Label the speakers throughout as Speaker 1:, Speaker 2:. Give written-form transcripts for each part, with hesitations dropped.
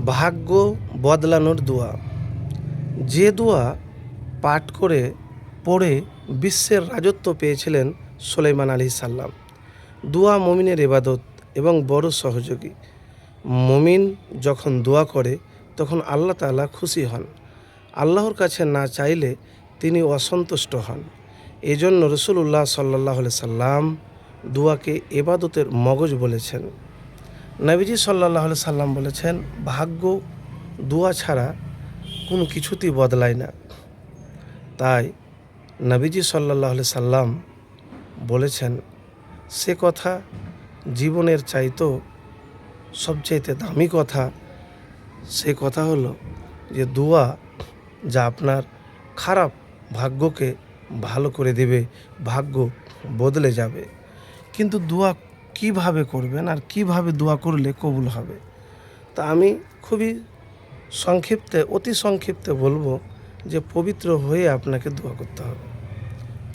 Speaker 1: ভাগ্য বদলানোর দোয়া। যে দোয়া পাঠ করে পড়ে বিশ্বের রাজত্ব পেয়েছিলেন সুলাইমান আলাইহিস সালাম। দোয়া মুমিনের ইবাদত এবং বড় সহযোগী। মুমিন যখন দোয়া করে তখন আল্লাহ তাআলা খুশি হন। আল্লাহর কাছে না চাইলে তিনি অসন্তুষ্ট হন। এজন্য রাসূলুল্লাহ সাল্লাল্লাহু আলাইহি সাল্লাম দোয়াকে ইবাদতের মগজ বলেছেন। নবীজি সাল্লাল্লাহু আলাইহি সাল্লাম বলেছেন, ভাগ্য দোয়া ছাড়া কোনো কিছুতেই বদলায় না। তাই নবীজি সাল্লাল্লাহু আলাইহি সাল্লাম বলেছেন, সে কথা জীবনের চাইতেও সবচাইতে দামি কথা। সে কথা হলো যে দোয়া যা আপনার খারাপ ভাগ্যকে ভালো করে দেবে, ভাগ্য বদলে যাবে। কিন্তু দোয়া কিভাবে করবেন আর কিভাবে দোয়া করলে কবুল হবে, তা আমি খুবই অতি সংক্ষিপ্তে বলবো যে পবিত্র হয়ে আপনাকে দোয়া করতে হবে।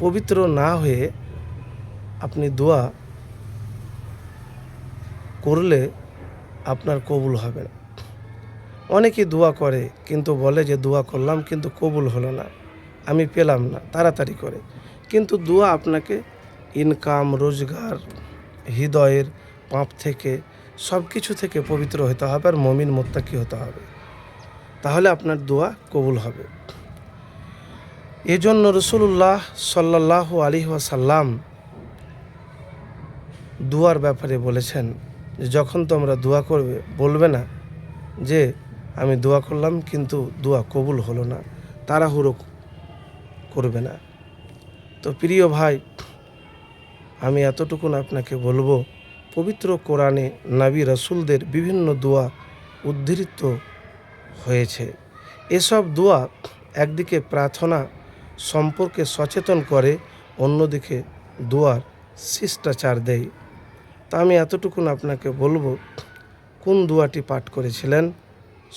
Speaker 1: পবিত্র না হয়ে আপনি দোয়া করলে আপনার কবুল হবে না। অনেকেই দোয়া করে কিন্তু বলে যে দোয়া করলাম কিন্তু কবুল হলো না, আমি পেলাম না, তাড়াতাড়ি করে। কিন্তু দোয়া আপনাকে ইনকাম, রোজগার, হৃদয়ের পাপ থেকে সব কিছু থেকে পবিত্র হতে হবে আর মুমিন মুত্তাকি হতে হবে, তাহলে আপনার দোয়া কবুল হবে। এজন্য রাসূলুল্লাহ সাল্লাল্লাহু আলাইহি ওয়াসাল্লাম দোয়ার ব্যাপারে বলেছেন যে যখন তোমরা দোয়া করবে বলবে না যে আমি দোয়া করলাম কিন্তু দোয়া কবুল হলো না, তাড়াহুড়ো করবে না। তো প্রিয় ভাই, আমি এতটুকুন আপনাকে বলবো, পবিত্র কোরআনে নবী রাসূলদের বিভিন্ন দোয়া উদ্ধৃত হয়েছে। এসব দোয়া একদিকে প্রার্থনা সম্পর্কে সচেতন করে, অন্যদিকে দোয়ার শিষ্টাচার দেয়। তা আমি এতটুকুন আপনাকে বলবো, কোন দোয়াটি পাঠ করেছিলেন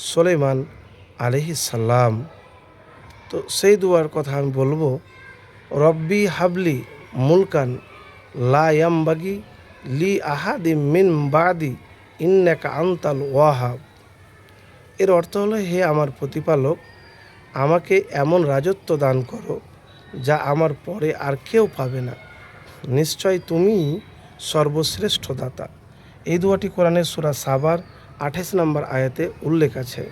Speaker 1: সুলাইমান আলাইহিস সালাম। তো সেই দোয়ার কথা আমি বলবো, রব্বি হাবলি মুলকান লা ইয়ামবাগি লি আহাদিম মিন বাদি ইন্নাকা আনতাল ওয়াহাব। এর অর্থ হলো, হে আমার প্রতিপালক, আমাকে এমন রাজত্ব দান করো যা আমার পরে আর কেউ পাবে না, নিশ্চয় তুমি সর্বশ্রেষ্ঠ দাতা। এই দোয়াটি কোরআনের সূরা সাবার 28 নম্বর আয়াতে উল্লেখ আছে,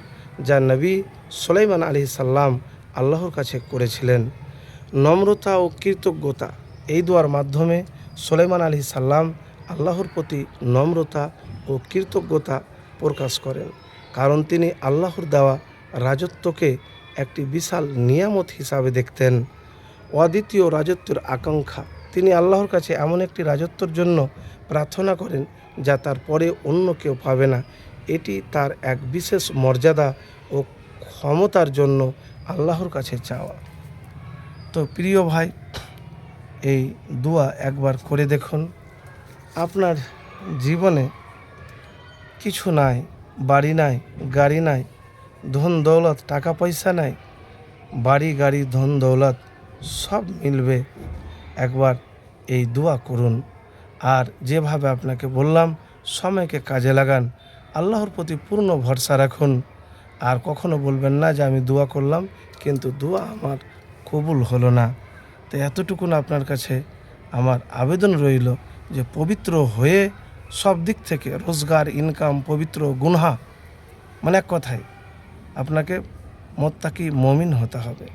Speaker 1: যা নবী সুলাইমান আলাইহিস সালাম আল্লাহর কাছে করেছিলেন। নম্রতা ও কৃতজ্ঞতা। এই দোয়ার মাধ্যমে সুলাইমান আলাইহিস সালাম আল্লাহর প্রতি নম্রতা ও কৃতজ্ঞতা প্রকাশ করেন, কারণ তিনি আল্লাহর দেওয়া রাজত্বকে একটি বিশাল নিয়ামত হিসাবে দেখতেন। অদ্বিতীয় রাজত্বের আকাঙ্ক্ষা। তিনি আল্লাহর কাছে এমন একটি রাজত্বের জন্য প্রার্থনা করেন যা তার পরে অন্য কেউ পাবে না। এটি তার এক বিশেষ মর্যাদা ও ক্ষমতার জন্য আল্লাহর কাছে চাওয়া। তো প্রিয় ভাই, এই দোয়া একবার করে দেখুন। আপনার জীবনে কিছু নাই, বাড়ি নাই, গাড়ি নাই, ধন দৌলত, টাকা পয়সা নাই, বাড়ি গাড়ি ধন দৌলত সব মিলবে। একবার এই দোয়া করুন, আর যেভাবে আপনাকে বললাম সময়কে কাজে লাগান, আল্লাহর প্রতি পূর্ণ ভরসা রাখুন। আর কখনো বলবেন না যে আমি দোয়া করলাম কিন্তু দোয়া আমার কবুল হলো না। তো এতটুকুন আপনার কাছে আমার আবেদন রইল যে পবিত্র হয়ে সব দিক থেকে রোজগার, ইনকাম, পবিত্র, গুনহা, মানে এক কথায় আপনাকে মুত্তাকি মুমিন হতে হবে।